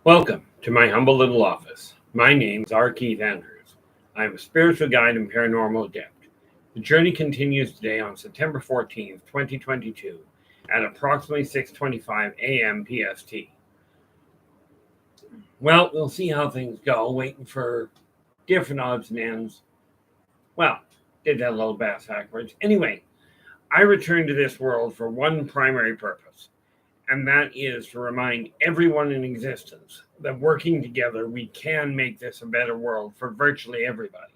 Welcome to my humble little office. My name's R. Keith Andrews. I am a spiritual guide and paranormal adept. The journey continues today on September 14th, 2022 at approximately 6:25 a.m. PST. Well, we'll see how things go, waiting for different odds and ends. Well, did that a little backwards. Anyway, I returned to this world for one primary purpose, and that is to remind everyone in existence that working together, we can make this a better world for virtually everybody.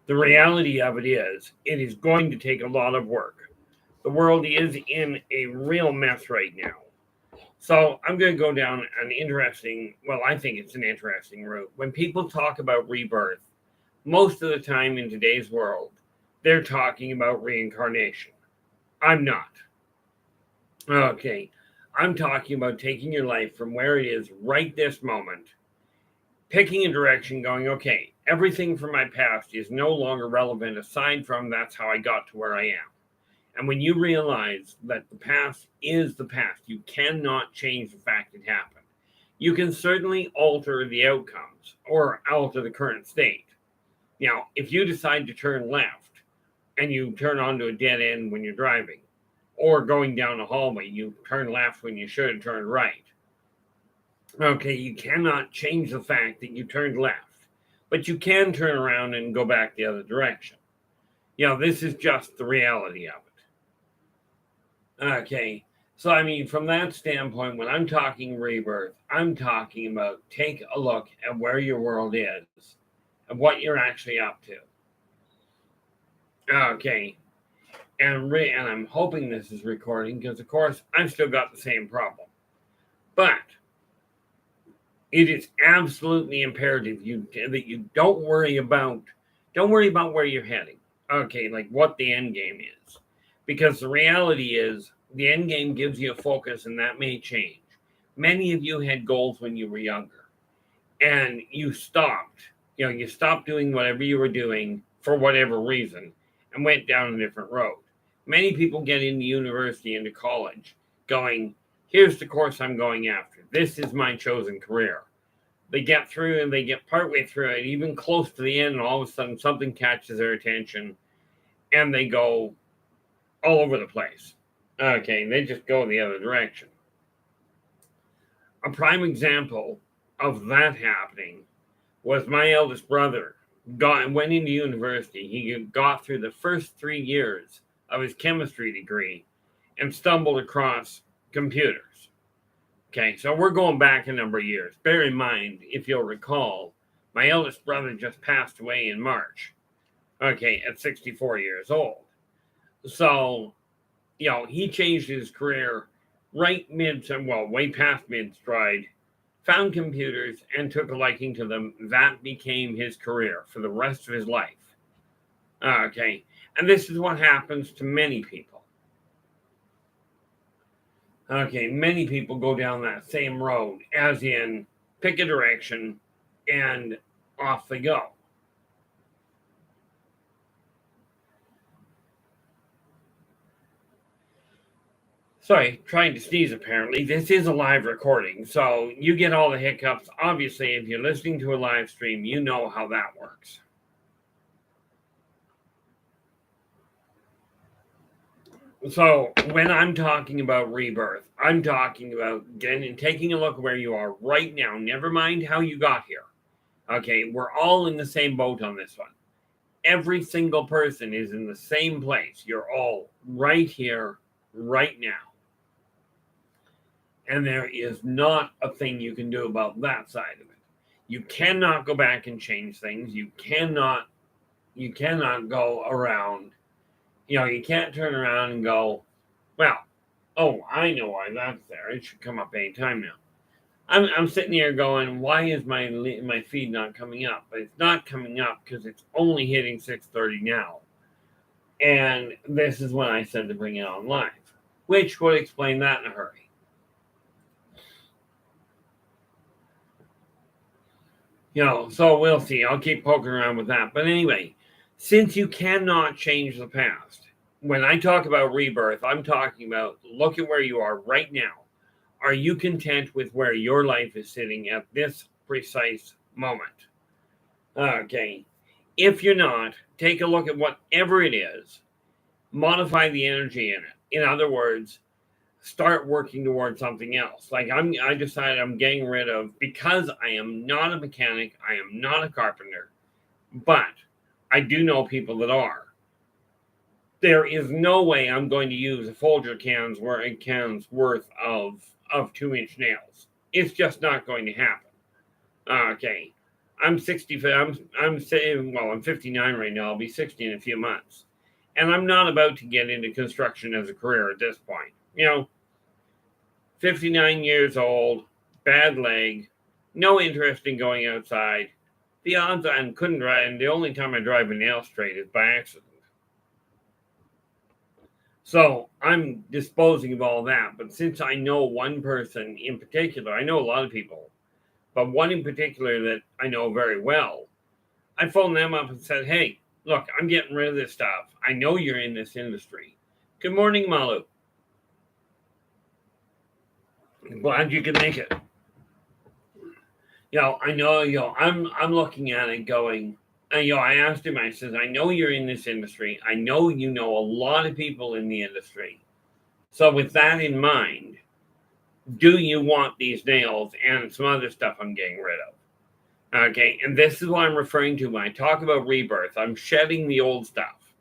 The reality of it is going to take a lot of work. The world is in a real mess right now. So I'm going to go down an I think it's an interesting route. When people talk about rebirth, most of the time in today's world, they're talking about reincarnation. I'm not. Okay, I'm talking about taking your life from where it is right this moment, picking a direction, going, okay, everything from my past is no longer relevant aside from that's how I got to where I am. And when you realize that the past is the past, you cannot change the fact it happened. You can certainly alter the outcomes or alter the current state. Now, if you decide to turn left and you turn onto a dead end when you're driving, or going down a hallway, you turn left when you should have turned right. Okay, you cannot change the fact that you turned left, but you can turn around and go back the other direction. This is just the reality of it. Okay, so from that standpoint, when I'm talking rebirth, I'm talking about take a look at where your world is and what you're actually up to. Okay. And I'm hoping this is recording because, of course, I've still got the same problem. But it is absolutely imperative that you don't worry about where you're heading. Okay, like what the end game is. Because the reality is the end game gives you a focus, and that may change. Many of you had goals when you were younger, and you stopped. You stopped doing whatever you were doing for whatever reason and went down a different road. Many people get into university, into college, going, here's the course I'm going after. This is my chosen career. They get through and they get partway through it, even close to the end, and all of a sudden something catches their attention and they go all over the place. Okay, they just go the other direction. A prime example of that happening was my eldest brother went into university. He got through the first 3 years of his chemistry degree and stumbled across computers. Okay, so we're going back a number of years. Bear in mind, if you'll recall, my eldest brother just passed away in March, okay, at 64 years old. So, he changed his career way past mid-stride, found computers and took a liking to them. That became his career for the rest of his life. Okay. And this is what happens to many people. Okay, many people go down that same road, as in pick a direction and off they go. Sorry, trying to sneeze apparently. This is a live recording, so you get all the hiccups. Obviously, if you're listening to a live stream, you know how that works. So when I'm talking about rebirth, I'm talking about taking a look where you are right now. Never mind how you got here. Okay, we're all in the same boat on this one. Every single person is in the same place. You're all right here, right now. And there is not a thing you can do about that side of it. You cannot go back and change things. You cannot go around. You can't turn around and go, I know why that's there. It should come up any time now. I'm sitting here going, why is my feed not coming up? But it's not coming up because it's only hitting 6:30 now. And this is when I said to bring it on live, which would explain that in a hurry. So we'll see. I'll keep poking around with that. But anyway, since you cannot change the past, when I talk about rebirth, I'm talking about look at where you are right now. Are you content with where your life is sitting at this precise moment? Okay. If you're not, take a look at whatever it is, modify the energy in it. In other words, start working towards something else. Like I decided I'm getting rid of, because I am not a mechanic, I am not a carpenter, but I do know people that are. There is no way I'm going to use a Folger can's worth of 2-inch nails. It's just not going to happen. Okay. I'm 60. I'm saying, well, I'm 59 right now. I'll be 60 in a few months, and I'm not about to get into construction as a career at this point. 59 years old, bad leg, no interest in going outside. The odds I couldn't drive, and the only time I drive a nail straight is by accident. So I'm disposing of all that. But since I know one person in particular, I know a lot of people, but one in particular that I know very well, I phoned them up and said, hey, look, I'm getting rid of this stuff. I know you're in this industry. Good morning, Malu. Glad you could make it. I know, I'm looking at it going, I asked him, I said, I know you're in this industry. I know you know a lot of people in the industry. So with that in mind, do you want these nails and some other stuff I'm getting rid of? Okay, and this is what I'm referring to when I talk about rebirth. I'm shedding the old stuff.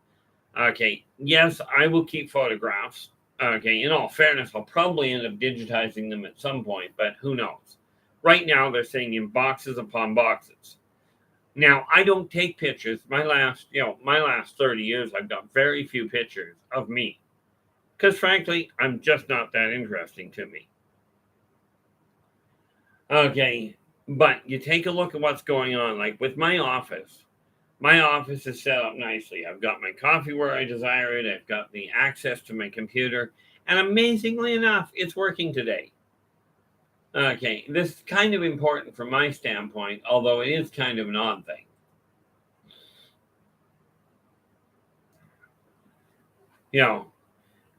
Okay, yes, I will keep photographs. Okay, in all fairness, I'll probably end up digitizing them at some point, but who knows? Right now, they're saying in boxes upon boxes. Now, I don't take pictures. My last 30 years, I've got very few pictures of me. Because frankly, I'm just not that interesting to me. Okay, but you take a look at what's going on. Like with my office is set up nicely. I've got my coffee where I desire it. I've got the access to my computer. And amazingly enough, it's working today. Okay, this is kind of important from my standpoint, although it is kind of an odd thing.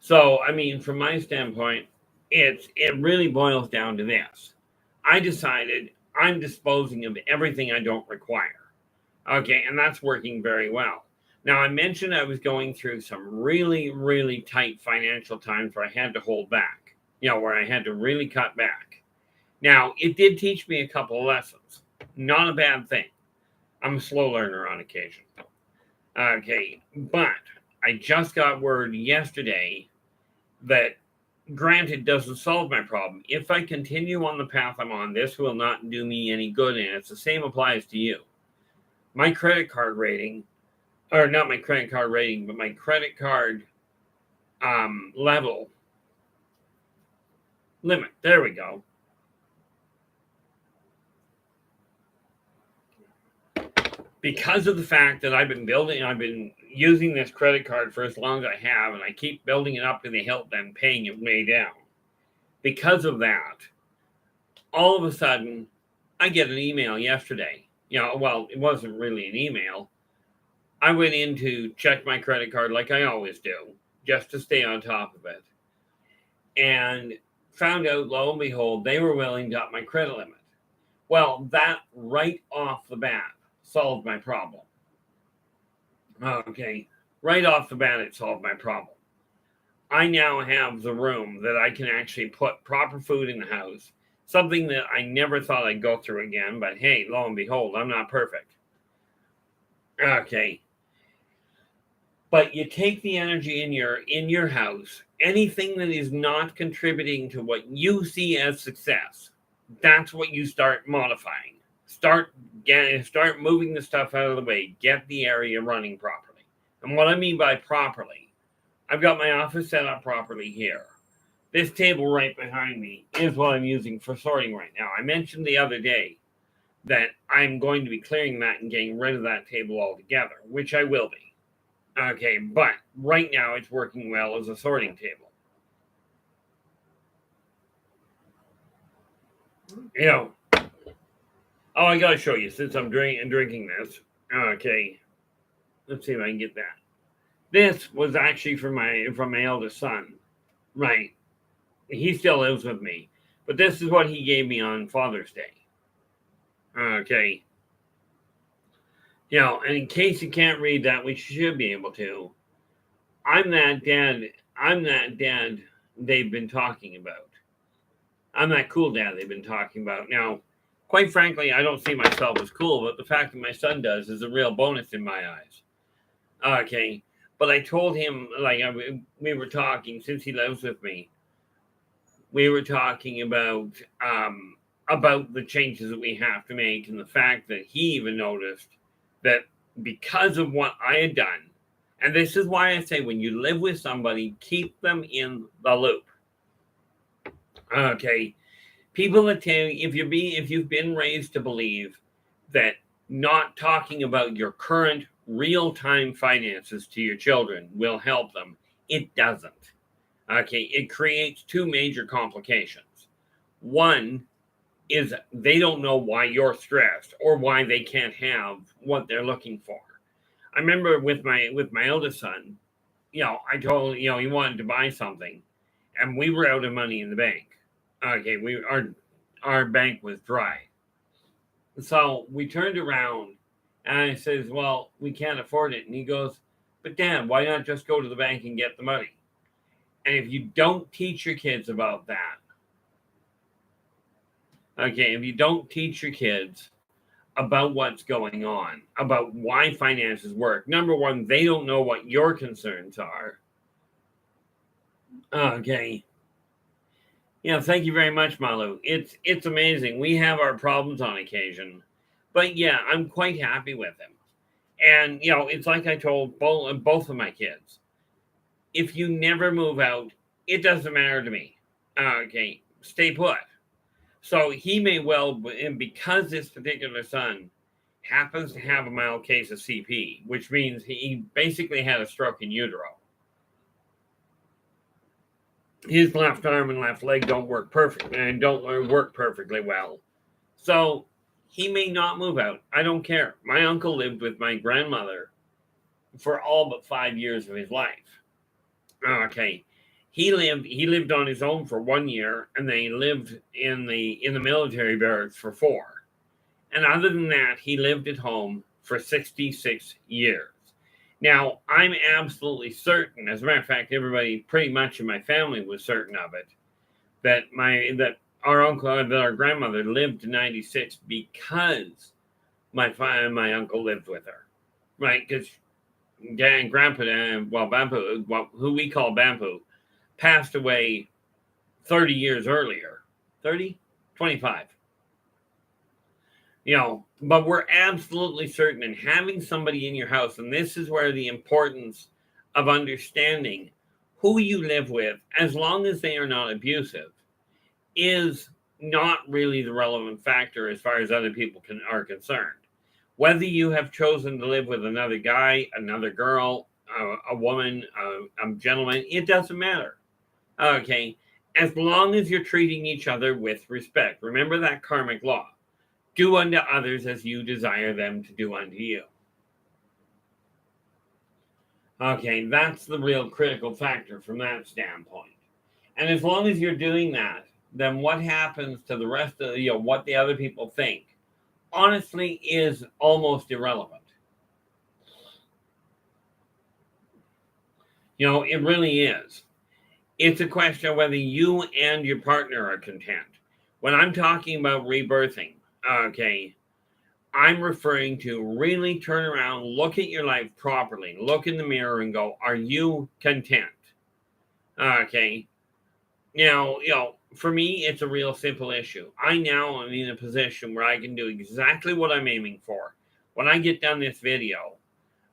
So I mean, from my standpoint, it really boils down to this. I decided I'm disposing of everything I don't require. Okay, and that's working very well. Now, I mentioned I was going through some really, really tight financial times where I had to hold back, where I had to really cut back. Now, it did teach me a couple of lessons. Not a bad thing. I'm a slow learner on occasion. Okay, but I just got word yesterday that, granted, doesn't solve my problem. If I continue on the path I'm on, this will not do me any good, and it's the same applies to you. My credit card rating, or not my credit card rating, but my credit card level limit. There we go. Because of the fact that I've been using this credit card for as long as I have, and I keep building it up to the hilt, then paying it way down. Because of that, all of a sudden, I get an email yesterday. Well, it wasn't really an email. I went in to check my credit card like I always do, just to stay on top of it. And found out, lo and behold, they were willing to up my credit limit. Well, that right off the bat solved my problem. Okay, right off the bat, it solved my problem. I now have the room that I can actually put proper food in the house, something that I never thought I'd go through again, but hey, lo and behold, I'm not perfect. Okay. But you take the energy in your house, anything that is not contributing to what you see as success, that's what you start modifying. Start moving the stuff out of the way. Get the area running properly. And what I mean by properly, I've got my office set up properly here. This table right behind me is what I'm using for sorting right now. I mentioned the other day that I'm going to be clearing that and getting rid of that table altogether, which I will be. Okay, but right now it's working well as a sorting table. Oh, I gotta show you since I'm drinking this. Okay, let's see if I can get that. This was actually from my eldest son. Right, he still lives with me, But this is what he gave me on Father's Day. Okay. And in case you can't read that, which you should be able to, I'm that dad they've been talking about. I'm that cool dad they've been talking about. Now, quite frankly, I don't see myself as cool, but the fact that my son does is a real bonus in my eyes. Okay. But I told him, we were talking, since he lives with me, we were talking about the changes that we have to make, and the fact that he even noticed that because of what I had done, and this is why I say when you live with somebody, keep them in the loop. Okay. People that tell you, if you've been raised to believe that not talking about your current real-time finances to your children will help them, it doesn't. Okay, it creates two major complications. One is they don't know why you're stressed or why they can't have what they're looking for. I remember with my eldest son, I told he wanted to buy something, and we were out of money in the bank. Okay, our bank was dry. So we turned around and I says, well, we can't afford it. And he goes, but Dad, why not just go to the bank and get the money? And if you don't teach your kids about that, okay, if you don't teach your kids about what's going on, about why finances work, number one, they don't know what your concerns are. Okay. Thank you very much, Malu. It's amazing. We have our problems on occasion, but yeah, I'm quite happy with him. And it's like I told both of my kids: if you never move out, it doesn't matter to me. Okay, stay put. So he may well, and because this particular son happens to have a mild case of CP, which means he basically had a stroke in utero. His left arm and left leg don't work perfectly and don't work perfectly well. So he may not move out. I don't care. My uncle lived with my grandmother for all but 5 years of his life. Okay. He lived on his own for 1 year, and then he lived in the military barracks for 4. And other than that, he lived at home for 66 years. Now, I'm absolutely certain, as a matter of fact, everybody pretty much in my family was certain of it, that our grandmother lived to 96 because my uncle lived with her, right? Because Grandpa, Bampu, who we call Bampu, passed away 30 years earlier. 30? 25. But we're absolutely certain, and having somebody in your house, and this is where the importance of understanding who you live with, as long as they are not abusive, is not really the relevant factor as far as other people are concerned. Whether you have chosen to live with another guy, another girl, a woman, a gentleman, it doesn't matter. Okay, as long as you're treating each other with respect. Remember that karmic law. Do unto others as you desire them to do unto you. Okay, that's the real critical factor from that standpoint. And as long as you're doing that, then what happens to the rest of what the other people think, honestly, is almost irrelevant. It really is. It's a question of whether you and your partner are content. When I'm talking about rebirthing, okay, I'm referring to really turn around, look at your life properly, look in the mirror and go, are you content? Okay. Now, for me, it's a real simple issue. I now am in a position where I can do exactly what I'm aiming for. When I get done this video,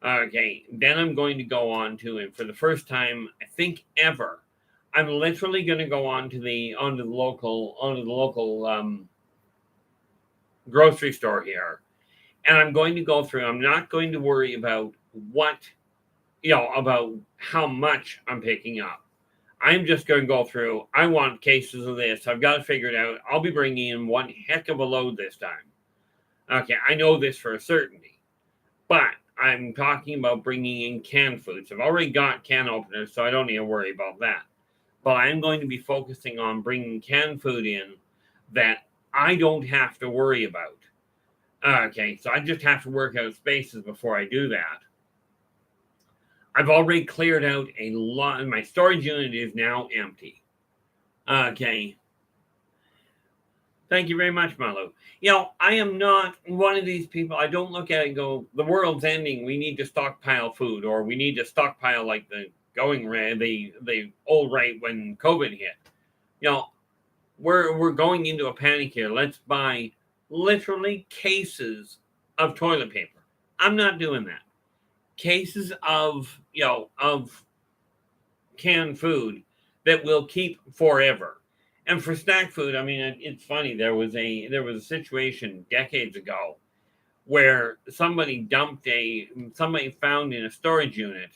okay, then I'm going to go on to, and for the first time, I think ever, I'm literally going to go onto the local grocery store here, and I'm going to go through. I'm not going to worry about about how much I'm picking up. I'm just going to go through. I want cases of this. I've got to figure it out. I'll be bringing in one heck of a load this time. Okay, I know this for a certainty, but I'm talking about bringing in canned foods. I've already got can openers, so I don't need to worry about that. but I'm going to be focusing on bringing canned food in that I don't have to worry about. Okay, so I just have to work out spaces before I do that. I've already cleared out a lot. My storage unit is now empty. Okay. Thank you very much, Malu. I am not one of these people. I don't look at it and go, the world's ending. We need to stockpile food, or we need to stockpile like the old right when COVID hit. We're going into a panic here. Let's buy literally cases of toilet paper. I'm not doing that. Cases of canned food that will keep forever. And for snack food, I mean, it's funny. There was a situation decades ago where somebody found in a storage unit,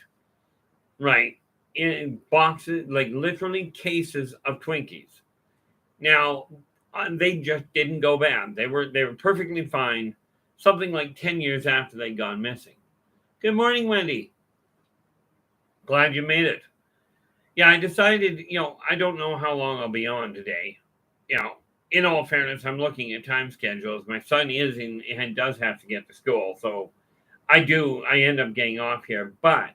right, in boxes, like literally cases of Twinkies. Now, they just didn't go bad. They were perfectly fine. Something like 10 years after they'd gone missing. Good morning, Wendy. Glad you made it. Yeah, I decided, I don't know how long I'll be on today. In all fairness, I'm looking at time schedules. My son does have to get to school, so I end up getting off here. But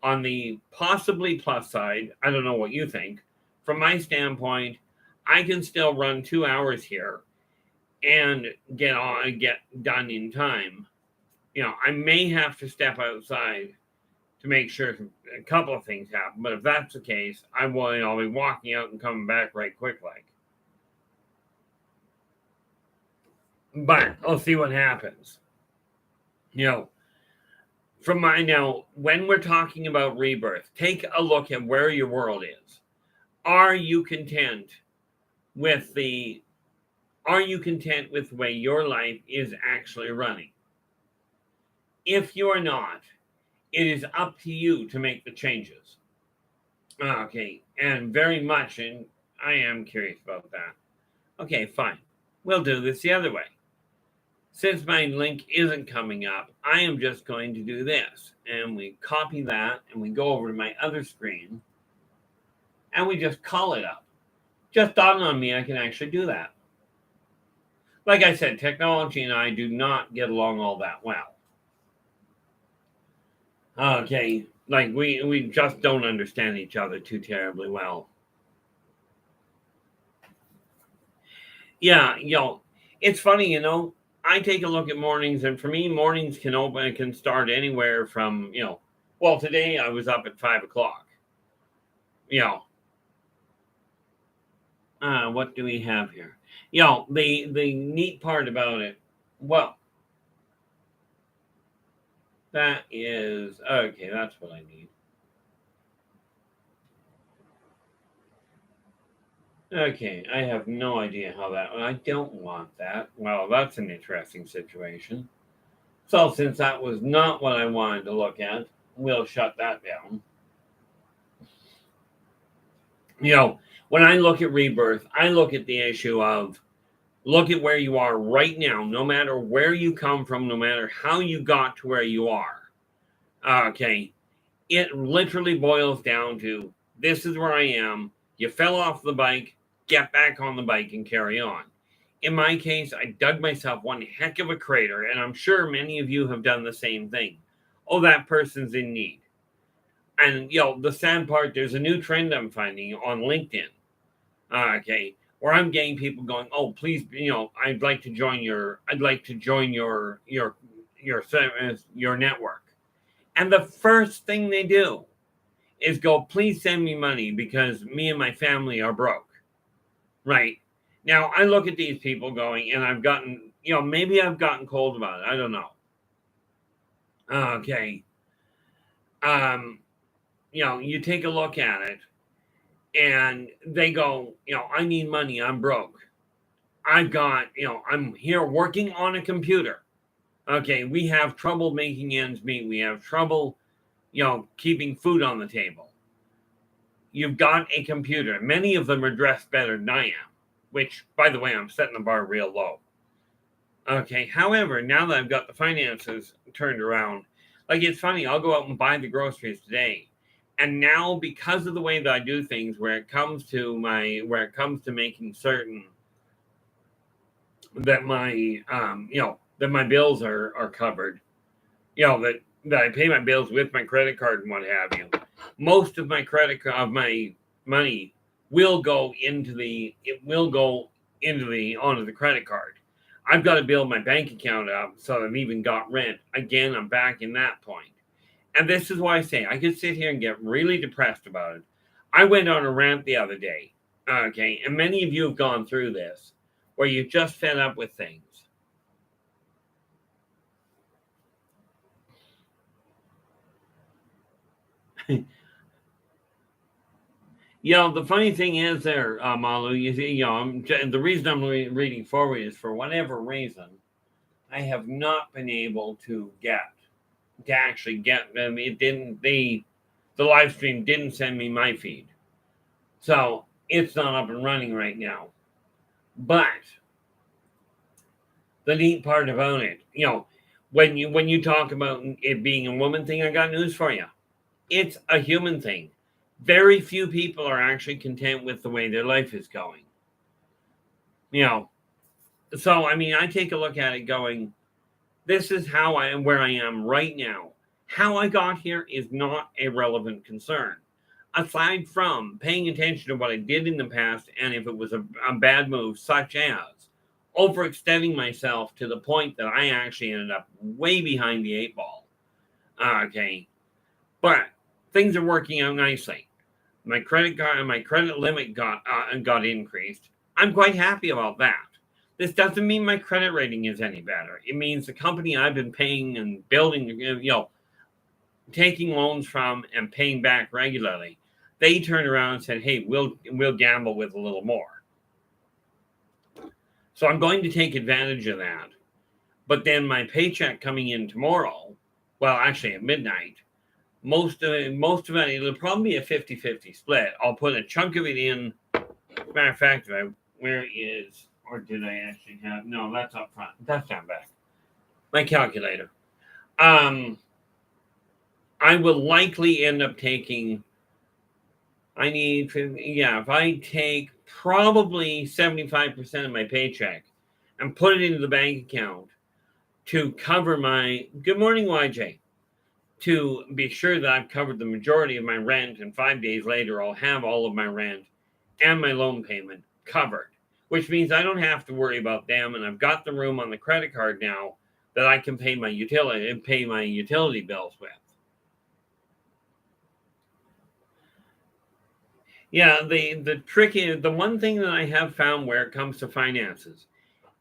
on the possibly plus side, I don't know what you think. From my standpoint, I can still run 2 hours here and get done in time. I may have to step outside to make sure a couple of things happen. But if that's the case, I'll be walking out and coming back right quick like. But I'll see what happens. When we're talking about rebirth, take a look at where your world is. Are you content with the way your life is actually running? If you're not, it is up to you to make the changes. Okay, and very much, and I am curious about that. Okay, fine. We'll do this the other way. Since my link isn't coming up, I am just going to do this. And we copy that, and we go over to my other screen, and we just call it up. Just dawned on me I can actually do that. Like I said, technology and I do not get along all that well. Okay, like we just don't understand each other too terribly well. Yeah, it's funny, I take a look at mornings, and for me, mornings can start anywhere from, well, today I was up at 5:00. What do we have here? The neat part about it, well, that is, okay, that's what I need. Okay, I have no idea how I don't want that. Well, that's an interesting situation. So since that was not what I wanted to look at, we'll shut that down. When I look at rebirth, I look at the issue of look at where you are right now, no matter where you come from, no matter how you got to where you are. Okay, it literally boils down to this is where I am. You fell off the bike, get back on the bike and carry on. In my case, I dug myself one heck of a crater, and I'm sure many of you have done the same thing. Oh, that person's in need. And, the sad part, there's a new trend I'm finding on LinkedIn. Okay, where I'm getting people going, oh, please, I'd like to join your network. And the first thing they do is go, please send me money because me and my family are broke. Right. Now, I look at these people going, and I've gotten, maybe I've gotten cold about it. I don't know. Okay. You take a look at it, and they go, I need money. I'm broke. I've got, I'm here working on a computer. Okay. We have trouble making ends meet. We have trouble, keeping food on the table. You've got a computer. Many of them are dressed better than I am, which, by the way, I'm setting the bar real low. Okay. However, now that I've got the finances turned around, like it's funny, I'll go out and buy the groceries today. And now, because of the way that I do things, where it comes to making certain that my that my bills are covered, that I pay my bills with my credit card and what have you. Most of my my money will go onto the credit card. I've got to build my bank account up so I've even got rent. Again, I'm back in that point. And this is why I say I could sit here and get really depressed about it. I went on a rant the other day, okay, and many of you have gone through this, where you're just fed up with things. The funny thing is there, Malu, the reason I'm reading forward is for whatever reason, I have not been able to actually get them. It didn't, the live stream didn't send me my feed. So it's not up and running right now. But the neat part about it, when you talk about it being a woman thing, I got news for you. It's a human thing. Very few people are actually content with the way their life is going. So I mean, I take a look at it going, this is where I am right now. How I got here is not a relevant concern. Aside from paying attention to what I did in the past, and if it was a bad move, such as overextending myself to the point that I actually ended up way behind the 8 ball. Okay. But things are working out nicely. My credit limit got increased. I'm quite happy about that. This doesn't mean my credit rating is any better. It means the company I've been paying and building, taking loans from and paying back regularly, they turned around and said, "Hey, we'll gamble with a little more." So I'm going to take advantage of that. But then my paycheck coming in tomorrow, well, actually at midnight, most of it, it'll probably be a 50-50 split. I'll put a chunk of it in. As a matter of fact, where is, or did I actually have, no, that's up front. That's down back. My calculator. I will likely end up taking, if I take probably 75% of my paycheck and put it into the bank account to cover my, good morning, YJ, to be sure that I've covered the majority of my rent, and 5 days later I'll have all of my rent and my loan payment covered, which means I don't have to worry about them, and I've got the room on the credit card now that I can pay my utility bills with. Yeah, the trick is, the one thing that I have found where it comes to finances,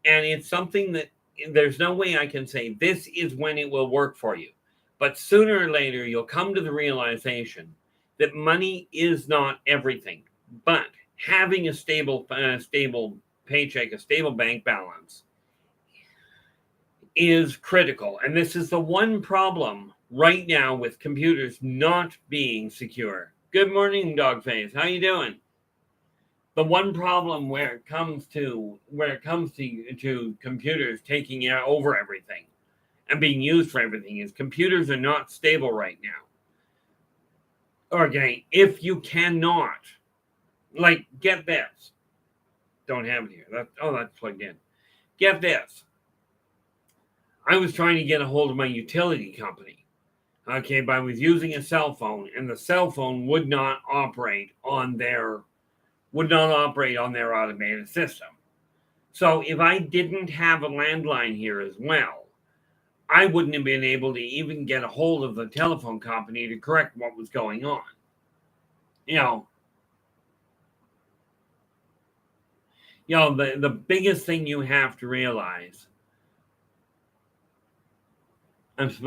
and it's something that there's no way I can say this is when it will work for you. But sooner or later, you'll come to the realization that money is not everything. But having a stable paycheck, a stable bank balance is critical. And this is the one problem right now with computers not being secure. Good morning, Dogface. How you doing? The one problem where it comes to computers taking over everything and being used for everything is computers are not stable right now. Okay, if you cannot, get this. Don't have it here. That's plugged in. Get this. I was trying to get a hold of my utility company. Okay, but I was using a cell phone, and the cell phone would not operate on their automated system. So if I didn't have a landline here as well, I wouldn't have been able to even get a hold of the telephone company to correct what was going on. The biggest thing you have to realize. Thanks,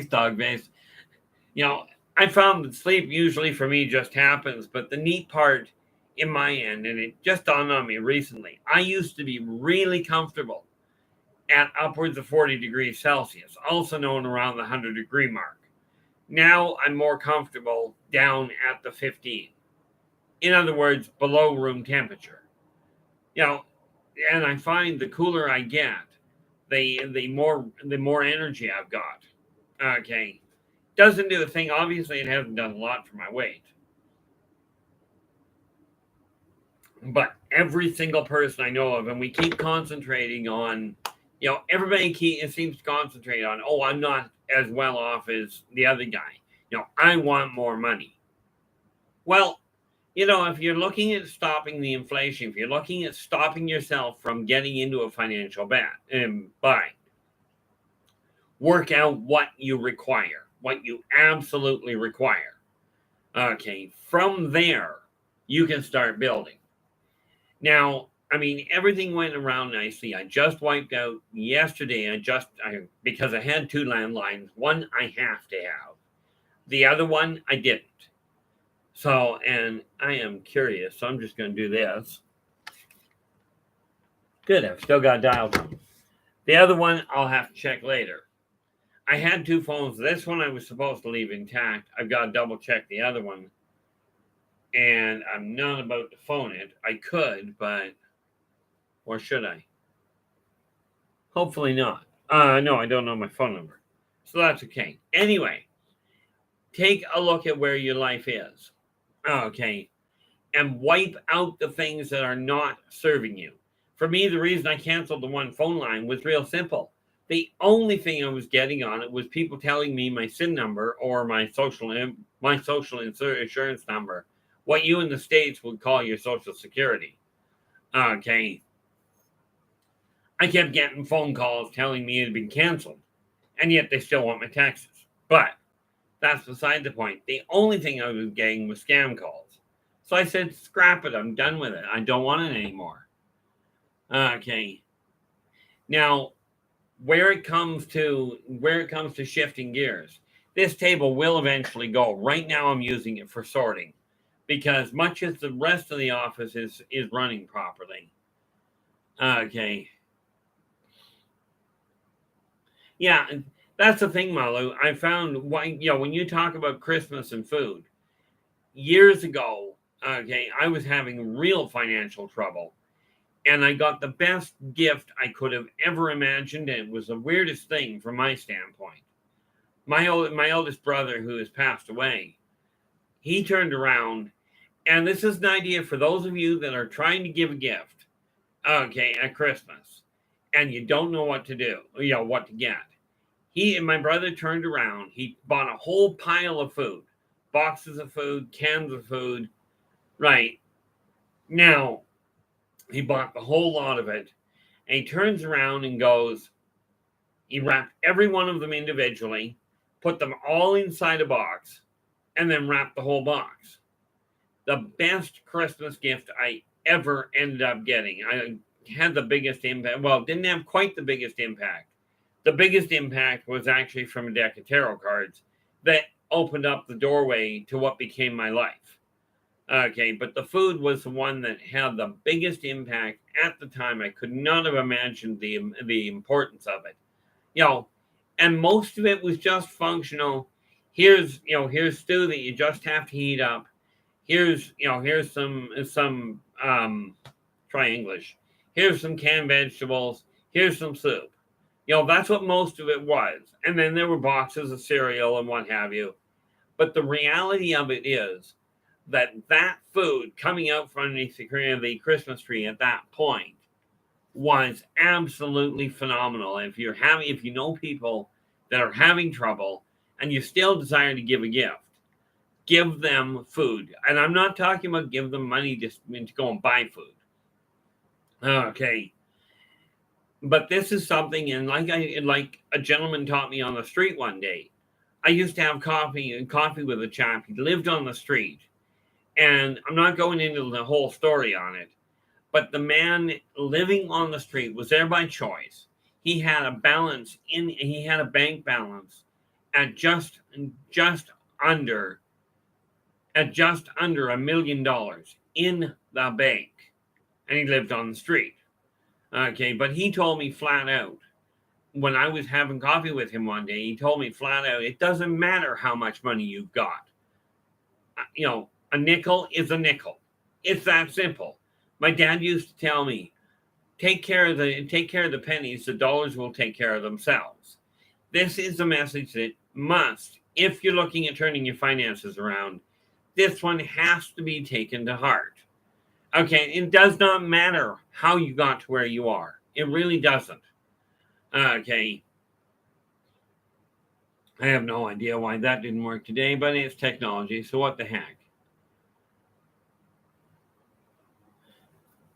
Dogface. I found that sleep usually for me just happens, but the neat part in my end, and it just dawned on me recently, I used to be really comfortable at upwards of 40 degrees Celsius, also known around the 100-degree mark. Now I'm more comfortable down at the 15. In other words, below room temperature. And I find the cooler I get, the more energy I've got. Okay. Doesn't do a thing. Obviously, it hasn't done a lot for my weight. But every single person I know of, and we keep concentrating on, everybody seems to concentrate on, oh, I'm not as well off as the other guy. I want more money. Well, if you're looking at stopping the inflation, if you're looking at stopping yourself from getting into a financial bind, work out what you require, what you absolutely require. Okay, from there, you can start building. Now, everything went around nicely. I just wiped out yesterday. Because I had 2 landlines. One I have to have. The other one I didn't. So, and I am curious. So I'm just going to do this. Good. I've still got dial tone. The other one I'll have to check later. I had 2 phones. This one I was supposed to leave intact. I've got to double check the other one. And I'm not about to phone it. I could, but... Or should I? Hopefully not. No, I don't know my phone number. So that's okay. Anyway, take a look at where your life is. Okay. And wipe out the things that are not serving you. For me, the reason I canceled the one phone line was real simple. The only thing I was getting on it was people telling me my SIN number or my social insurance number, what you in the States would call your Social Security. Okay. I kept getting phone calls telling me it had been canceled, and yet they still want my taxes. But that's beside the point. The only thing I was getting was scam calls. So I said, scrap it. I'm done with it. I don't want it anymore. Okay. Now, where it comes to shifting gears, this table will eventually go. Right now, I'm using it for sorting because much as the rest of the office is running properly. Okay. Yeah, that's the thing, Malu. I found when you talk about Christmas and food, years ago, I was having real financial trouble, and I got the best gift I could have ever imagined, and it was the weirdest thing from my standpoint. My eldest brother, who has passed away, he turned around, and this is an idea for those of you that are trying to give a gift, at Christmas, and you don't know what to do, what to get. He and my brother turned around. He bought a whole pile of food, boxes of food, cans of food. Right. Now, he bought the whole lot of it. And he turns around and goes, he wrapped every one of them individually, put them all inside a box, and then wrapped the whole box. The best Christmas gift I ever ended up getting. I had the biggest impact. Well, didn't have quite the biggest impact. The biggest impact was actually from a deck of tarot cards that opened up the doorway to what became my life. Okay, but the food was the one that had the biggest impact at the time. I could not have imagined the importance of it. And most of it was just functional. Here's stew that you just have to heat up. Here's some try English. Here's some canned vegetables. Here's some soup. That's what most of it was. And then there were boxes of cereal and what have you. But the reality of it is that food coming out from underneath the Christmas tree at that point was absolutely phenomenal. If you know people that are having trouble and you still desire to give a gift, give them food. And I'm not talking about give them money to go and buy food. Okay. But this is something, and like a gentleman taught me on the street one day. I used to have coffee with a chap. He lived on the street. And I'm not going into the whole story on it, but the man living on the street was there by choice. He had a bank balance at just under $1 million in the bank. And he lived on the street. Okay, but he told me flat out, when I was having coffee with him one day, he told me flat out, it doesn't matter how much money you've got. A nickel is a nickel. It's that simple. My dad used to tell me, take care of the pennies, the dollars will take care of themselves. This is a message that must if you're looking at turning your finances around, this one has to be taken to heart. Okay, it does not matter how you got to where you are. It really doesn't. Okay. I have no idea why that didn't work today, but it's technology, so what the heck.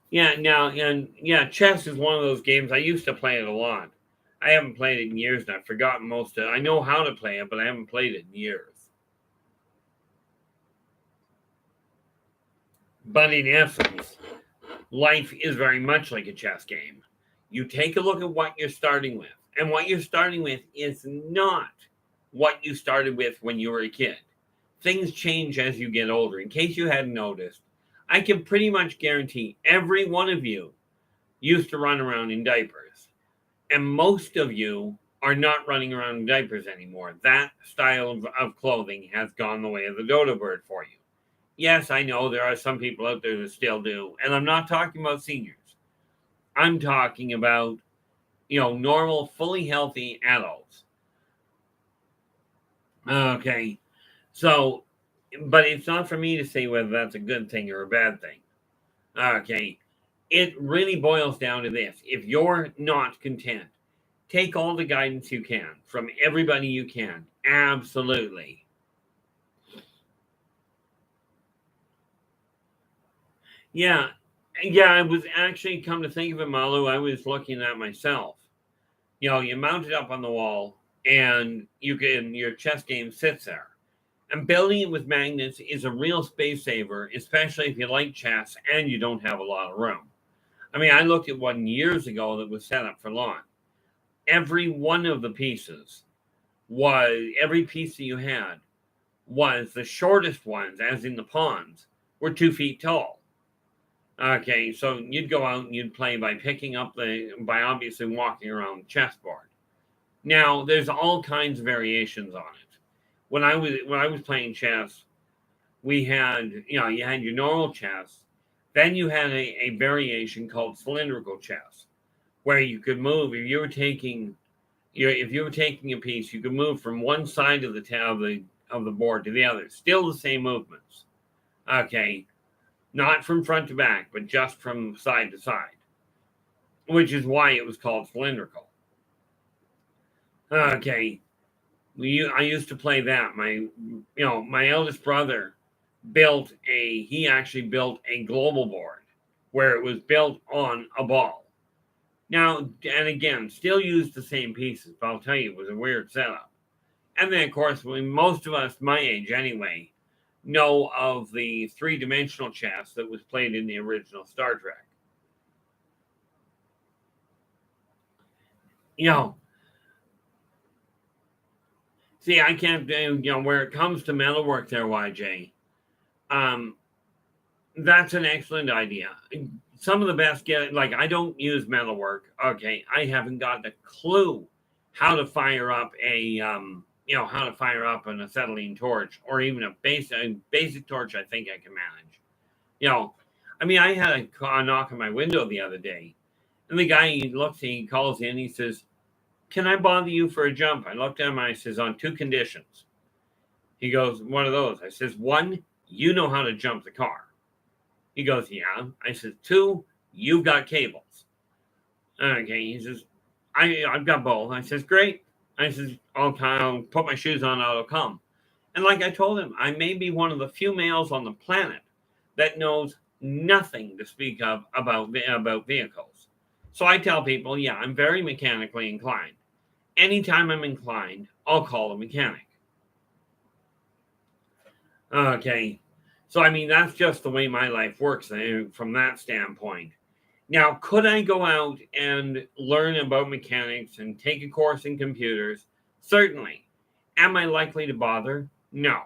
Yeah, now, and yeah, chess is one of those games. I used to play it a lot. I haven't played it in years, and I've forgotten most of it. I know how to play it, but I haven't played it in years. But in essence, life is very much like a chess game. You take a look at what you're starting with, and what you're starting with is not what you started with when you were a kid. Things change as you get older. In case you hadn't noticed, I can pretty much guarantee every one of you used to run around in diapers. And most of you are not running around in diapers anymore. That style of clothing has gone the way of the dodo bird for you. Yes, I know there are some people out there that still do. And I'm not talking about seniors. I'm talking about, normal, fully healthy adults. Okay. So, but it's not for me to say whether that's a good thing or a bad thing. Okay. It really boils down to this. If you're not content, take all the guidance you can from everybody you can. Absolutely. Yeah. Yeah, I was actually, come to think of it, Malu, I was looking at myself. You mount it up on the wall and your chess game sits there. And building it with magnets is a real space saver, especially if you like chess and you don't have a lot of room. I mean, I looked at one years ago that was set up for lawn. Every one of the pieces every piece that you had was the shortest ones, as in the pawns, were 2 feet tall. Okay, so you'd go out and you'd play by by obviously walking around the chessboard. Now, there's all kinds of variations on it. When I was playing chess, we had, you had your normal chess, then you had a variation called cylindrical chess, where you could move if you were taking a piece, you could move from one side of the board to the other. Still the same movements. Okay, not from front to back, but just from side to side, which is why it was called cylindrical. Okay, I used to play that. My eldest brother he actually built a global board where it was built on a ball. Now, and again, still used the same pieces, but I'll tell you, it was a weird setup. And then, of course, most of us, my age anyway, know of the three-dimensional chess that was played in the original Star Trek. See, I can't do, where it comes to metalwork there, YJ, that's an excellent idea. Some of the best I don't use metalwork. Okay, I haven't got a clue how to fire up an acetylene torch or even a basic torch. I think I can manage. I mean, I had a knock on my window the other day, and the guy he calls in, he says, "Can I bother you for a jump?" I looked at him and I says, "On two conditions." He goes, "What are those?" I says, "One, you know how to jump the car." He goes, "Yeah." I says, "Two, you've got cables." Okay, he says, I've got both. I says, "Great." I says, I'll put my shoes on, I'll come. And like I told him, I may be one of the few males on the planet that knows nothing to speak of about vehicles. So I tell people, yeah, I'm very mechanically inclined. Anytime I'm inclined, I'll call a mechanic. Okay. So, I mean, that's just the way my life works from that standpoint. Now, could I go out and learn about mechanics and take a course in computers? Certainly. Am I likely to bother? No.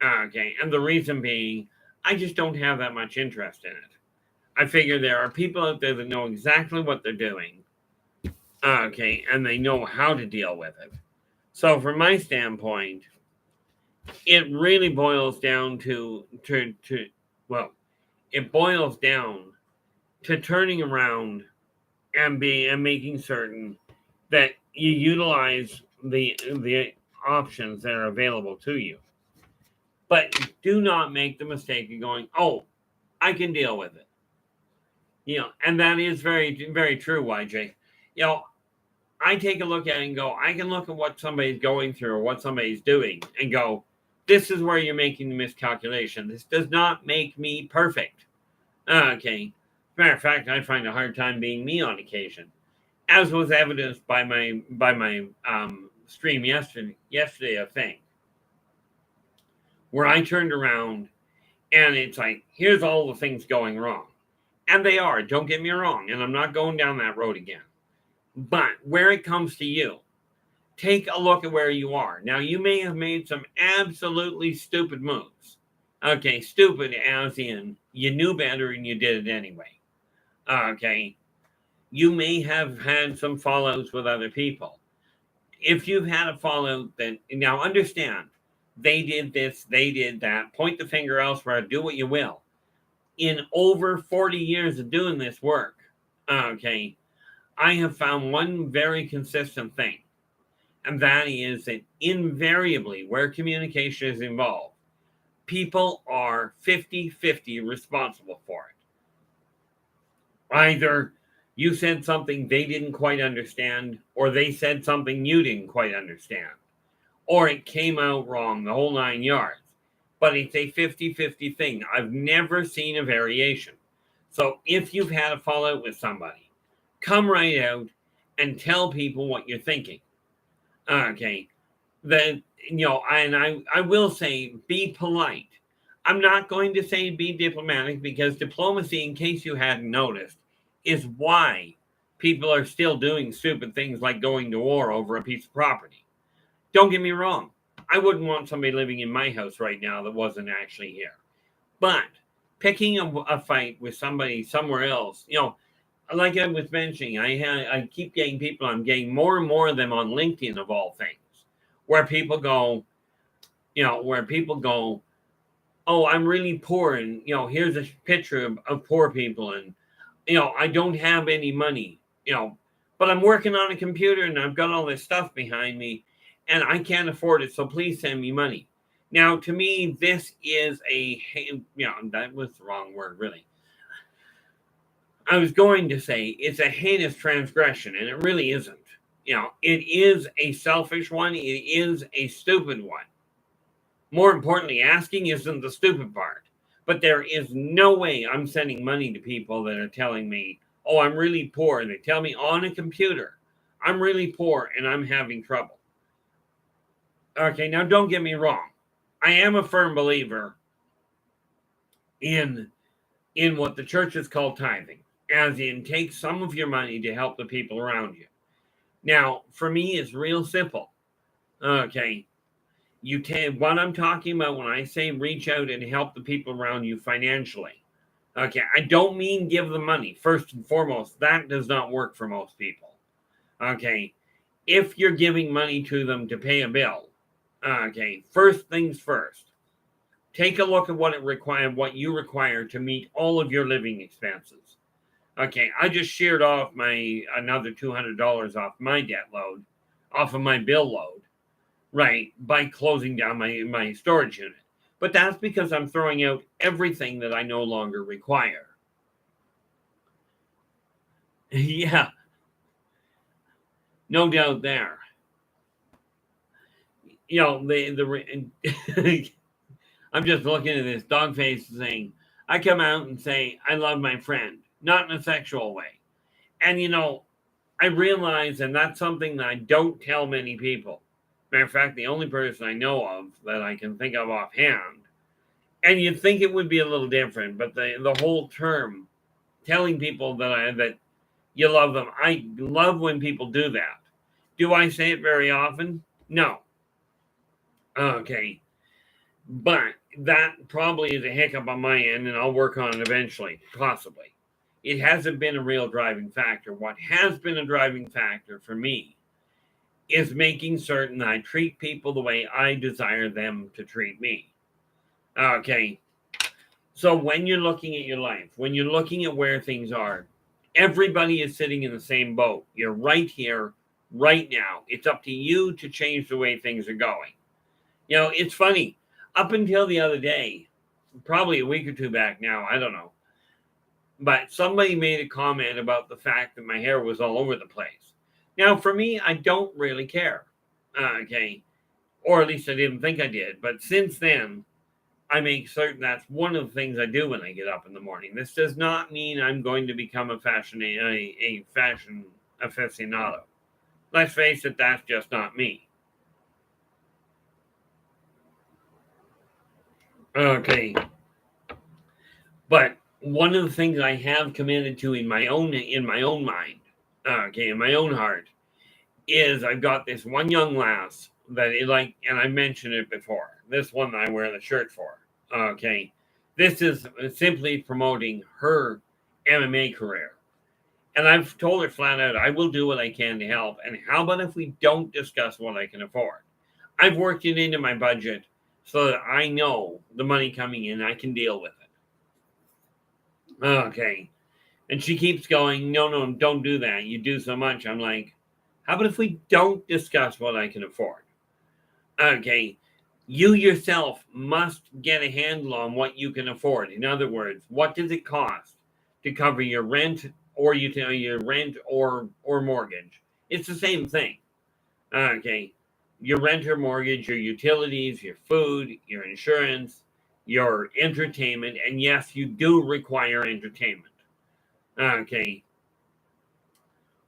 Okay. And the reason being, I just don't have that much interest in it. I figure there are people out there that know exactly what they're doing. Okay. And they know how to deal with it. So, from my standpoint, it really boils down it boils down to turning around and making certain that you utilize options that are available to you. But do not make the mistake of going, oh, I can deal with it. And that is very, very true, YJ. I take a look at it and go, I can look at what somebody's going through or what somebody's doing and go, this is where you're making the miscalculation. This does not make me perfect. Okay. As a matter of fact, I find a hard time being me on occasion, as was evidenced by my stream yesterday, I think, where I turned around and it's like, here's all the things going wrong. And they are, don't get me wrong, and I'm not going down that road again. But where it comes to you, take a look at where you are. Now, you may have made some absolutely stupid moves. Okay, stupid as in you knew better and you did it anyway. Okay, you may have had some fallouts with other people. If you've had a fallout, then now understand, they did this, they did that, point the finger elsewhere, do what you will. In over 40 years of doing this work, okay, I have found one very consistent thing, and that is that invariably where communication is involved, people are 50-50 responsible for it. Either you said something they didn't quite understand, or they said something you didn't quite understand, or it came out wrong, the whole 9 yards. But it's a 50-50 thing. I've never seen a variation. So if you've had a fallout with somebody, come right out and tell people what you're thinking. Okay. And I will say, be polite. I'm not going to say be diplomatic, because diplomacy, in case you hadn't noticed, is why people are still doing stupid things like going to war over a piece of property. Don't get me wrong. I wouldn't want somebody living in my house right now that wasn't actually here. But picking a fight with somebody somewhere else, like I was mentioning, I keep getting people, I'm getting more and more of them on LinkedIn of all things, where people go, oh, I'm really poor, and here's a picture of poor people, and I don't have any money, but I'm working on a computer and I've got all this stuff behind me and I can't afford it, so please send me money. Now, to me, this is that was the wrong word, really. I was going to say it's a heinous transgression, and it really isn't. It is a selfish one. It is a stupid one. More importantly, asking isn't the stupid part. But there is no way I'm sending money to people that are telling me, oh, I'm really poor. And they tell me on a computer, I'm really poor and I'm having trouble. Okay, now don't get me wrong. I am a firm believer in what the church has called tithing, as in take some of your money to help the people around you. Now, for me, it's real simple. Okay, you take what I'm talking about when I say reach out and help the people around you financially. Okay, I don't mean give them money. First and foremost, that does not work for most people. Okay, if you're giving money to them to pay a bill, okay, first things first, take a look at what you require to meet all of your living expenses. Okay, I just sheared off another $200 off my debt load, off of my bill load, right, by closing down my storage unit. But that's because I'm throwing out everything that I no longer require. Yeah, no doubt there. I'm just looking at this dog face saying, I come out and say, I love my friend, not in a sexual way. And, I realize, and that's something that I don't tell many people. Matter of fact, the only person I know of that I can think of offhand, and you'd think it would be a little different, but the whole term, telling people that you love them, I love when people do that. Do I say it very often? No. Okay. But that probably is a hiccup on my end, and I'll work on it eventually, possibly. It hasn't been a real driving factor. What has been a driving factor for me is making certain I treat people the way I desire them to treat me. Okay. So when you're looking at your life, when you're looking at where things are, everybody is sitting in the same boat. You're right here right now. It's up to you to change the way things are going. It's funny. Up until the other day, probably a week or two back now, I don't know. But somebody made a comment about the fact that my hair was all over the place. Now, for me, I don't really care. Okay. Or at least I didn't think I did. But since then, I make certain that's one of the things I do when I get up in the morning. This does not mean I'm going to become a fashion aficionado. Let's face it, that's just not me. Okay. But one of the things I have committed to in my own mind, in my own heart, is I've got this one young lass that and I mentioned it before. This one that I wear the shirt for. Okay. This is simply promoting her MMA career. And I've told her flat out, I will do what I can to help. And how about if we don't discuss what I can afford? I've worked it into my budget so that I know the money coming in, I can deal with it. Okay. And she keeps going, no, don't do that. You do so much. I'm like, how about if we don't discuss what I can afford? Okay. You yourself must get a handle on what you can afford. In other words, what does it cost to cover your rent or your rent or mortgage? It's the same thing. Okay. Your rent or mortgage, your utilities, your food, your insurance, your entertainment, and yes, you do require entertainment. Okay.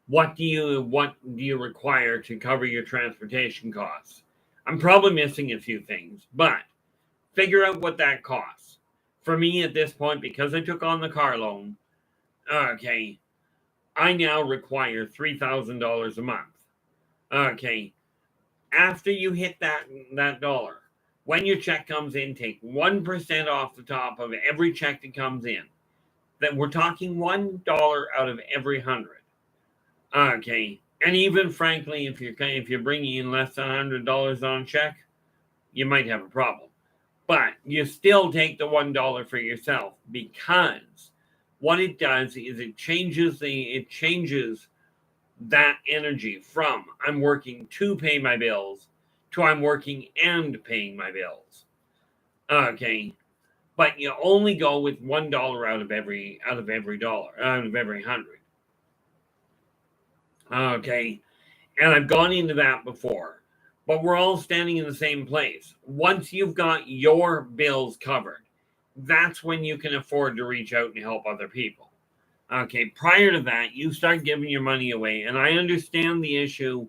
What do you require to cover your transportation costs? I'm probably missing a few things, but figure out what that costs. For me at this point, because I took on the car loan, okay, I now require $3,000 a month. Okay. After you hit that dollar, when your check comes in, take 1% off the top of every check that comes in. That we're talking $1 out of every 100. Okay, and even frankly, if you're bringing in less than $100 on a check, you might have a problem. But you still take the $1 for yourself, because what it does is it changes that energy from I'm working to pay my bills to I'm working and paying my bills. Okay, but you only go with $1 out of every dollar, out of every 100. Okay, and I've gone into that before, but we're all standing in the same place. Once you've got your bills covered, that's when you can afford to reach out and help other people. Okay, prior to that, you start giving your money away, and I understand the issue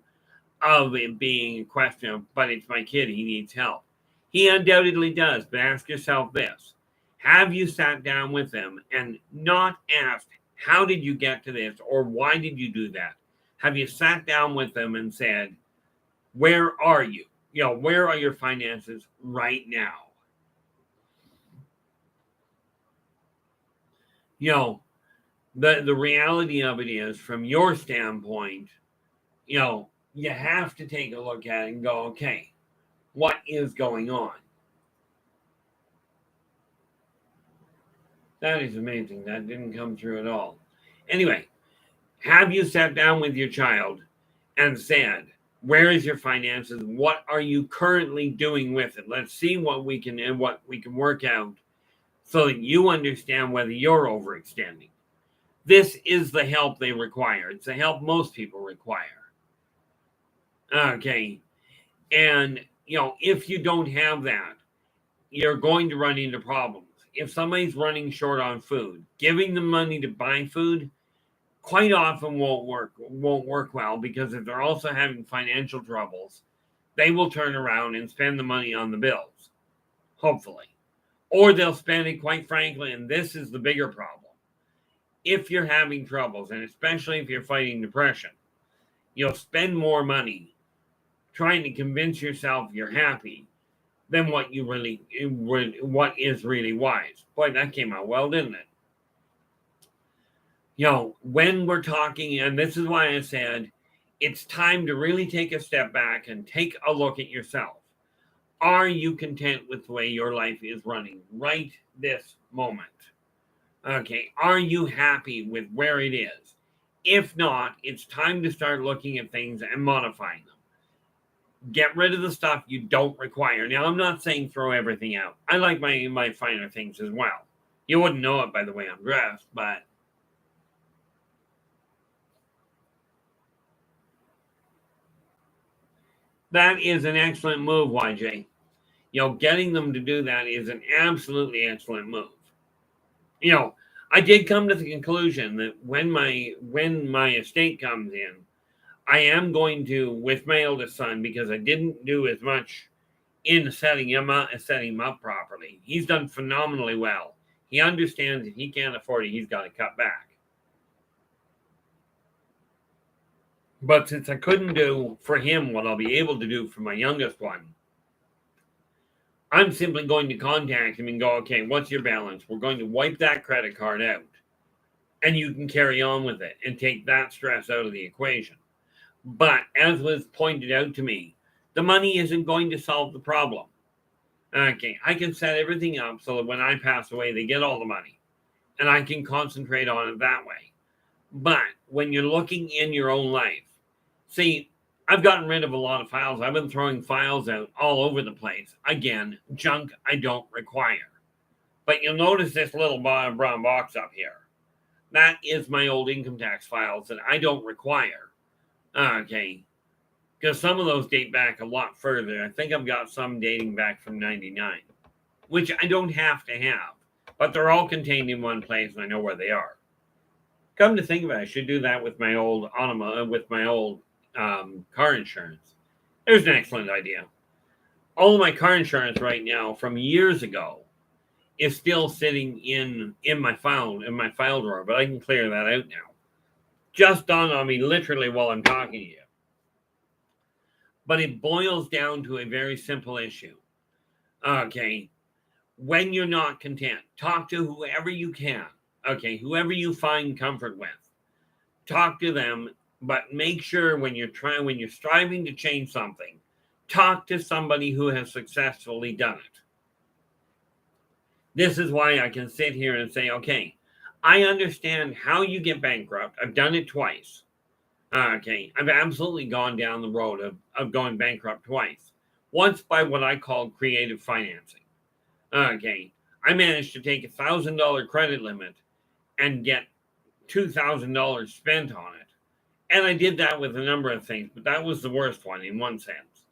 of it being a question of, but it's my kid, he needs help. He undoubtedly does, but ask yourself this. Have you sat down with them and not asked, how did you get to this, or why did you do that? Have you sat down with them and said, where are you? Where are your finances right now? The reality of it is, from your standpoint, you have to take a look at it and go, okay, what is going on? That is amazing. That didn't come through at all. Anyway, have you sat down with your child and said, where is your finances? What are you currently doing with it? Let's see what we can work out so that you understand whether you're overextending. This is the help they require. It's the help most people require. Okay. And, if you don't have that, you're going to run into problems. If somebody's running short on food, giving them money to buy food quite often won't work well, because if they're also having financial troubles, they will turn around and spend the money on the bills, hopefully. Or they'll spend it, quite frankly, and this is the bigger problem. If you're having troubles, and especially if you're fighting depression, you'll spend more money trying to convince yourself you're happy than what is really wise. Boy, that came out well, didn't it? When we're talking, and this is why I said it's time to really take a step back and take a look at yourself. Are you content with the way your life is running right this moment? Okay. Are you happy with where it is? If not, it's time to start looking at things and modifying them. Get rid of the stuff you don't require. Now, I'm not saying throw everything out. I like my finer things as well. You wouldn't know it by the way I'm dressed, but that is an excellent move, YJ. Getting them to do that is an absolutely excellent move. I did come to the conclusion that when my estate comes in, I am going to, with my eldest son, because I didn't do as much in setting him up properly. He's done phenomenally well. He understands if he can't afford it, he's got to cut back. But since I couldn't do for him what I'll be able to do for my youngest one, I'm simply going to contact him and go, okay, what's your balance? We're going to wipe that credit card out. And you can carry on with it and take that stress out of the equation. But as was pointed out to me, the money isn't going to solve the problem. Okay, I can set everything up so that when I pass away, they get all the money. And I can concentrate on it that way. But when you're looking in your own life, see, I've gotten rid of a lot of files. I've been throwing files out all over the place. Again, junk I don't require. But you'll notice this little brown box up here. That is my old income tax files that I don't require. Okay. Because some of those date back a lot further. I think I've got some dating back from 99, which I don't have to have. But they're all contained in one place and I know where they are. Come to think of it, I should do that with my old car insurance. There's an excellent idea. All of my car insurance right now from years ago is still sitting in my file drawer, but I can clear that out now. Just dawned on me literally while I'm talking to you. But it boils down to a very simple issue. Okay, when you're not content, talk to whoever you can. Okay, whoever you find comfort with. Talk to them, but make sure when you're striving to change something, talk to somebody who has successfully done it. This is why I can sit here and say, okay, I understand how you get bankrupt. I've done it twice. Okay, I've absolutely gone down the road of going bankrupt twice. Once by what I call creative financing. Okay, I managed to take $1,000 credit limit and get $2,000 spent on it. And I did that with a number of things, but that was the worst one in one sense.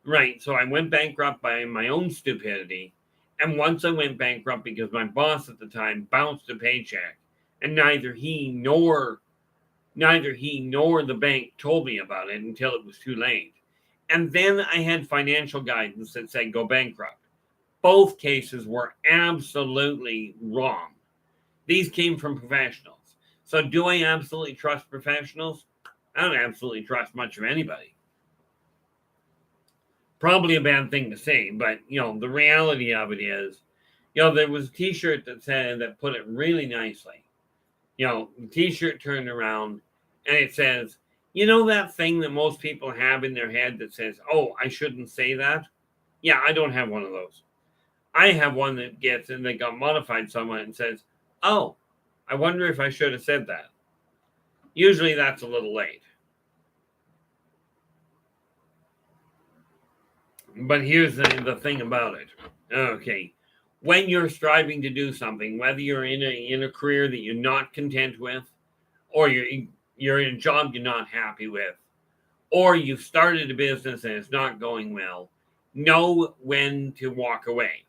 Right, so I went bankrupt by my own stupidity. And once I went bankrupt because my boss at the time bounced a paycheck, and neither he nor the bank told me about it until it was too late. And then I had financial guidance that said go bankrupt. Both cases were absolutely wrong. These came from professionals. So do I absolutely trust professionals? I don't absolutely trust much of anybody. Probably a bad thing to say, but the reality of it is, there was a t-shirt that put it really nicely. The t-shirt turned around and it says, that thing that most people have in their head that says, oh, I shouldn't say that. Yeah, I don't have one of those. I have one that got modified somewhat and says, oh, I wonder if I should have said that. Usually that's a little late. But here's the thing about it. Okay. When you're striving to do something, whether you're in a career that you're not content with, or you're in a job you're not happy with, or you've started a business and it's not going well, know when to walk away.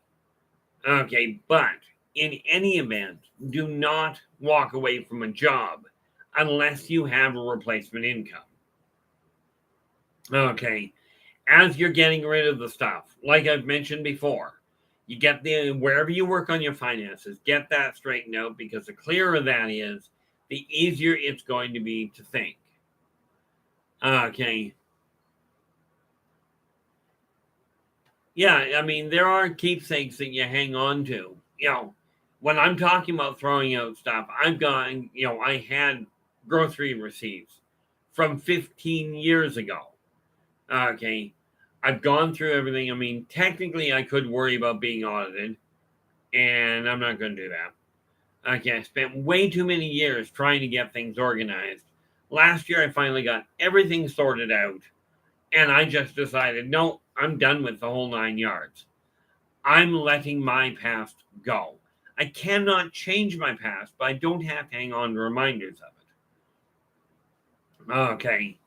Okay, but in any event, do not walk away from a job unless you have a replacement income. Okay. As you're getting rid of the stuff, like I've mentioned before, you get wherever you work on your finances, get that straightened out, because the clearer that is, the easier it's going to be to think. Okay. Yeah, I mean, there are keepsakes that you hang on to. When I'm talking about throwing out stuff, I've got, I had grocery receipts from 15 years ago. Okay. I've gone through everything. I mean, technically, I could worry about being audited, and I'm not going to do that. Okay, I spent way too many years trying to get things organized. Last year, I finally got everything sorted out, and I just decided, no, I'm done with the whole 9 yards. I'm letting my past go. I cannot change my past, but I don't have to hang on to reminders of it. Okay.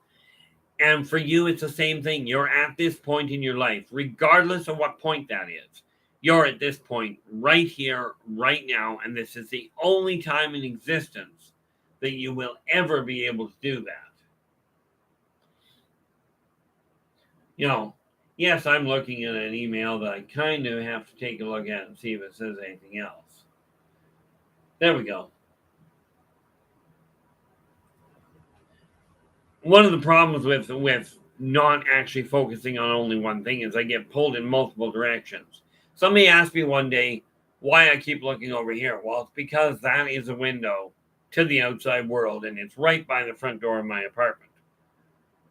And for you, it's the same thing. You're at this point in your life, regardless of what point that is. You're at this point right here, right now, and this is the only time in existence that you will ever be able to do that. You know, yes, I'm looking at an email that I kind of have to take a look at and see if it says anything else. There we go. One of the problems with not actually focusing on only one thing is I get pulled in multiple directions. Somebody asked me one day why I keep looking over here. Well, it's because that is a window to the outside world, and it's right by the front door of my apartment.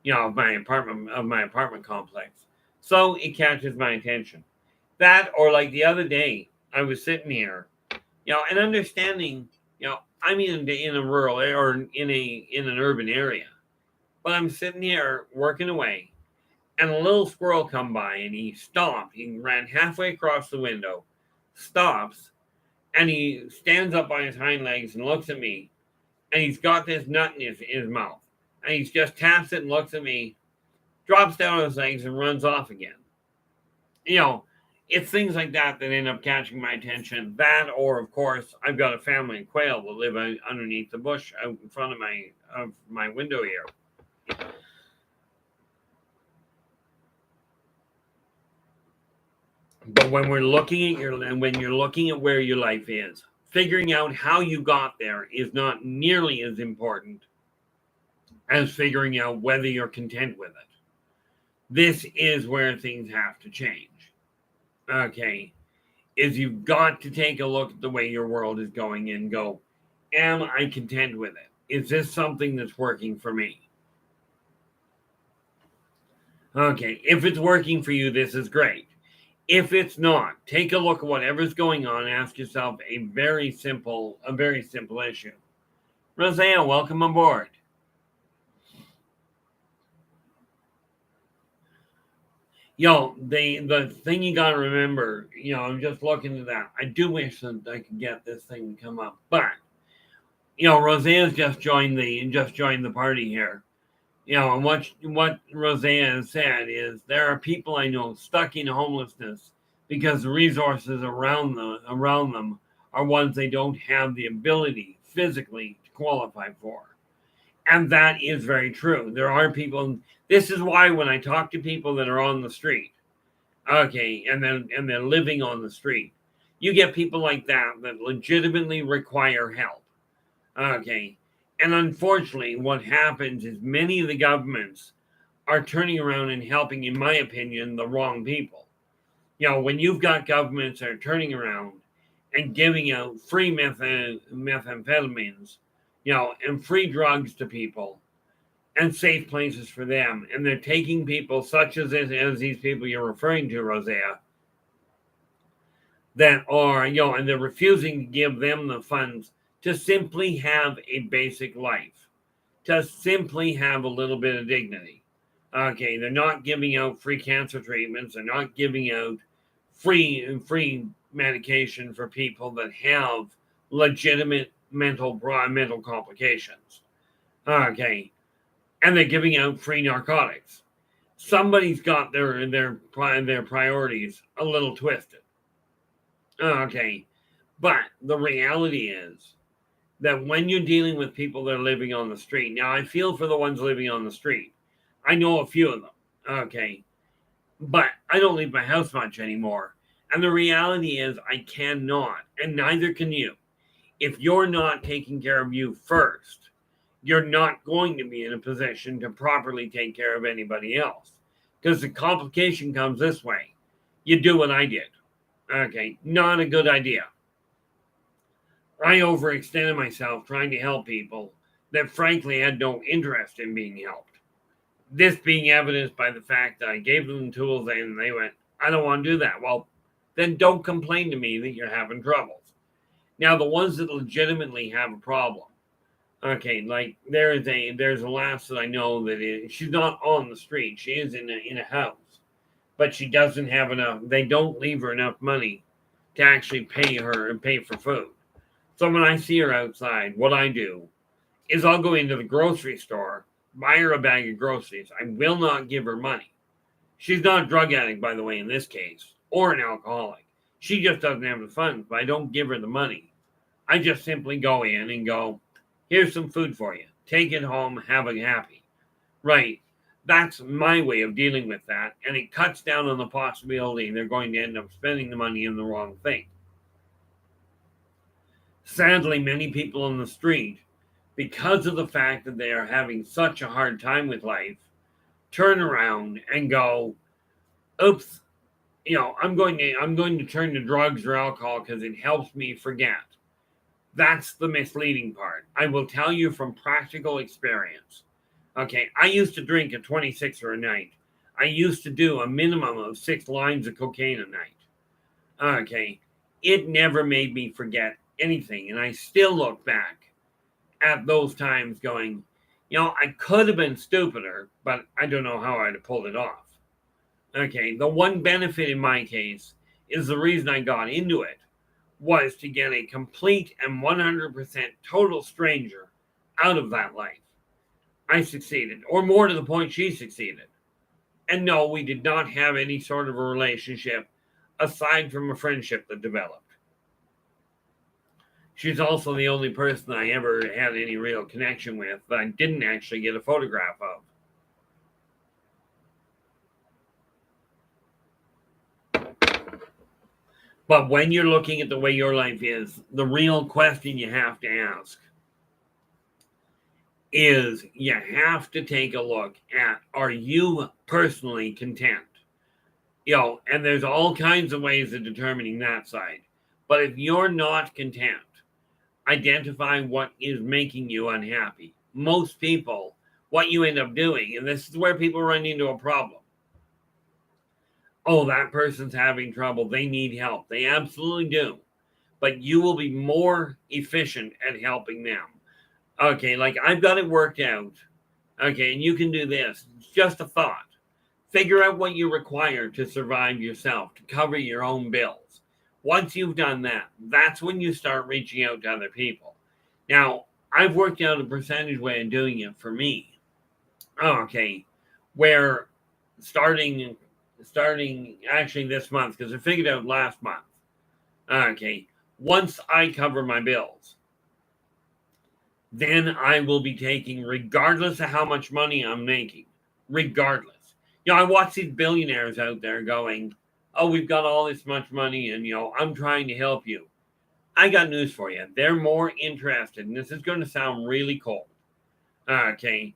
Of my apartment complex. So it catches my attention. That, or like the other day, I was sitting here, and understanding, I'm in a rural area or in an urban area. But I'm sitting here working away, and a little squirrel come by, and he stopped. He ran halfway across the window, stops, and he stands up on his hind legs and looks at me, and he's got this nut in his mouth, and he just taps it and looks at me, drops down on his legs, and runs off again. It's things like that end up catching my attention. That, or of course, I've got a family of quail that live underneath the bush out in front of my window here. But when you're looking at where your life is, figuring out how you got there is not nearly as important as figuring out whether you're content with it. This is where things have to change. Okay. Is you've got to take a look at the way your world is going and go, am I content with it? Is this something that's working for me? Okay. If it's working for you, this is great. If it's not, take a look at whatever's going on. Ask yourself a very simple issue. Roseanne, welcome aboard. The thing you gotta remember, I'm just looking at that. I do wish that I could get this thing to come up, but Roseanne's just joined the party here. And what Roseanne said is there are people I know stuck in homelessness because the resources around them are ones they don't have the ability physically to qualify for. And that is very true. There are people. This is why when I talk to people that are on the street, okay, and they're living on the street, you get people like that legitimately require help. Okay. And unfortunately, what happens is many of the governments are turning around and helping, in my opinion, the wrong people. When you've got governments that are turning around and giving out free methamphetamines, and free drugs to people and safe places for them, and they're taking people such as these people you're referring to, Rosea, that are, and they're refusing to give them the funds to simply have a basic life, to simply have a little bit of dignity. Okay, they're not giving out free cancer treatments. They're not giving out free medication for people that have legitimate mental complications. Okay, and they're giving out free narcotics. Somebody's got their priorities a little twisted. Okay, but the reality is that when you're dealing with people that are living on the street, now I feel for the ones living on the street. I know a few of them. Okay, but I don't leave my house much anymore. And the reality is I cannot, and neither can you. If you're not taking care of you first, you're not going to be in a position to properly take care of anybody else. Because the complication comes this way. You do what I did. Okay, not a good idea. I overextended myself trying to help people that frankly had no interest in being helped. This being evidenced by the fact that I gave them the tools and they went, I don't want to do that. Well, then don't complain to me that you're having troubles. Now, the ones that legitimately have a problem, okay, like there's a lass that I know she's not on the street. She is in a house, but she doesn't have enough. They don't leave her enough money to actually pay her and pay for food. So when I see her outside, what I do is I'll go into the grocery store, buy her a bag of groceries. I will not give her money. She's not a drug addict, by the way, in this case, or an alcoholic. She just doesn't have the funds, but I don't give her the money. I just simply go in and go, here's some food for you. Take it home, have it happy. Right. That's my way of dealing with that. And it cuts down on the possibility they're going to end up spending the money in the wrong thing. Sadly, many people on the street, because of the fact that they are having such a hard time with life, turn around and go, oops, I'm going to turn to drugs or alcohol because it helps me forget. That's the misleading part. I will tell you from practical experience. Okay, I used to drink a 26er a night. I used to do a minimum of 6 lines of cocaine a night. Okay, it never made me forget anything. And I still look back at those times going, I could have been stupider, but I don't know how I'd have pulled it off. Okay, the one benefit in my case is the reason I got into it was to get a complete and 100% total stranger out of that life. I succeeded, or more to the point, she succeeded. And no, we did not have any sort of a relationship aside from a friendship that developed. She's also the only person I ever had any real connection with that I didn't actually get a photograph of. But when you're looking at the way your life is, the real question you have to ask is you have to take a look at, are you personally content? And there's all kinds of ways of determining that side. But if you're not content, identify what is making you unhappy. Most people, what you end up doing, and this is where people run into a problem. Oh, that person's having trouble. They need help. They absolutely do. But you will be more efficient at helping them. Okay, like I've got it worked out. Okay, and you can do this. It's just a thought. Figure out what you require to survive yourself, to cover your own bills. Once you've done that, that's when you start reaching out to other people. Now, I've worked out a percentage way of doing it for me. Okay, where starting actually this month, because I figured out last month. Okay, once I cover my bills, then I will be taking, regardless of how much money I'm making, regardless. I watch these billionaires out there going, oh, we've got all this much money and, I'm trying to help you. I got news for you. They're more interested, and this is going to sound really cold. Okay.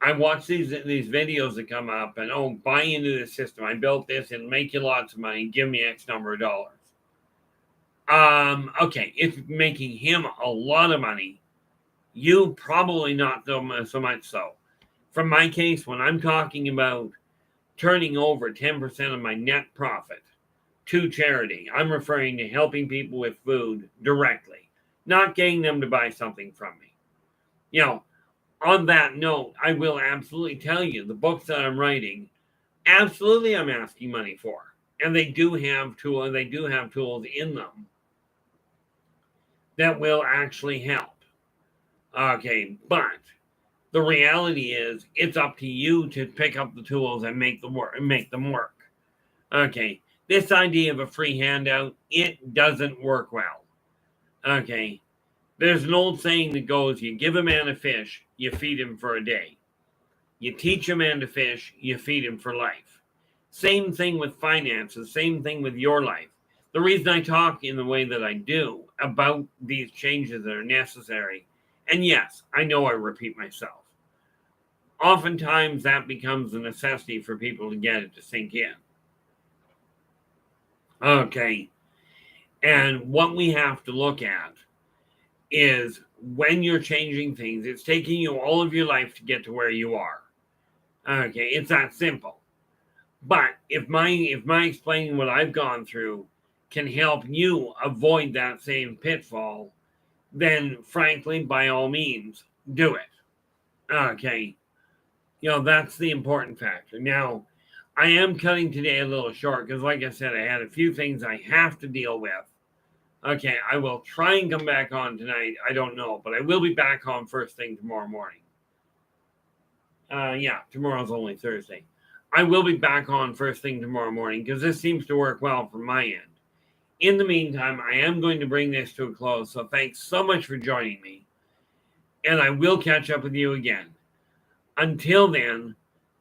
I watch these videos that come up and, oh, buy into this system. I built this. It'll make you lots of money. Give me X number of dollars. Okay. It's making him a lot of money. You probably not so much so. From my case, when I'm talking about turning over 10% of my net profit to charity, I'm referring to helping people with food directly, not getting them to buy something from me. On that note, I will absolutely tell you the books that I'm writing, absolutely I'm asking money for. And they do have tools in them that will actually help. Okay, but the reality is it's up to you to pick up the tools and make them work. Okay, this idea of a free handout, it doesn't work well. Okay, there's an old saying that goes, you give a man a fish, you feed him for a day. You teach a man to fish, you feed him for life. Same thing with finances, same thing with your life. The reason I talk in the way that I do about these changes that are necessary, and yes, I know I repeat myself, oftentimes that becomes a necessity for people to get it to sink in. Okay, and what we have to look at is when you're changing things, it's taking you all of your life to get to where you are. Okay, it's that simple. But if my explaining what I've gone through can help you avoid that same pitfall, then frankly, by all means, do it. Okay. That's the important factor. Now, I am cutting today a little short because, like I said, I had a few things I have to deal with. Okay, I will try and come back on tonight. I don't know, but I will be back on first thing tomorrow morning. Yeah, tomorrow's only Thursday. I will be back on first thing tomorrow morning because this seems to work well from my end. In the meantime, I am going to bring this to a close, so thanks so much for joining me, and I will catch up with you again. Until then,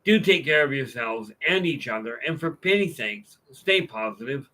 do take care of yourselves and each other, and for pity's sakes, stay positive.